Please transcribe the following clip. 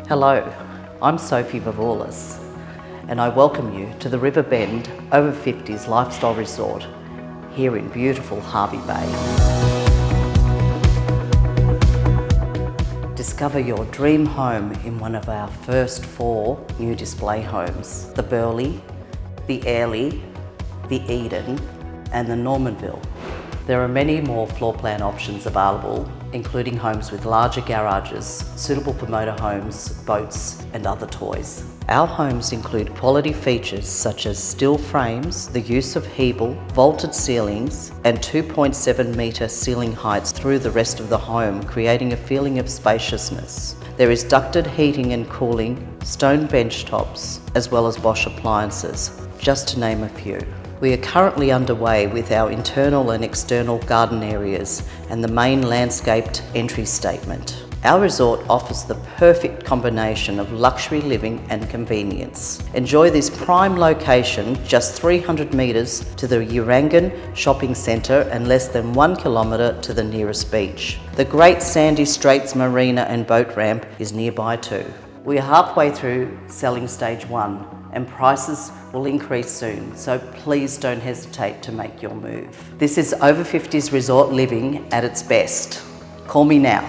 Hello, I'm Sophie Vavoulis and I welcome you to the Riverbend Over 50s Lifestyle Resort here in beautiful Hervey Bay. Discover your dream home in one of our first 4 new display homes, the Burleigh, the Airlie, the Eden and the Normanville. There are many more floor plan options available, including homes with larger garages, suitable for motorhomes, boats and other toys. Our homes include quality features such as steel frames, the use of Hebel, vaulted ceilings and 2.7 metre ceiling heights through the rest of the home, creating a feeling of spaciousness. There is ducted heating and cooling, stone bench tops, as well as Bosch appliances, just to name a few. We are currently underway with our internal and external garden areas and the main landscaped entry statement. Our resort offers the perfect combination of luxury living and convenience. Enjoy this prime location just 300 metres to the Urangan shopping centre and less than 1 kilometre to the nearest beach. The Great Sandy Straits Marina and boat ramp is nearby too. We are halfway through selling stage 1 and prices will increase soon, so please don't hesitate to make your move. This is Over 50s resort living at its best. Call me now.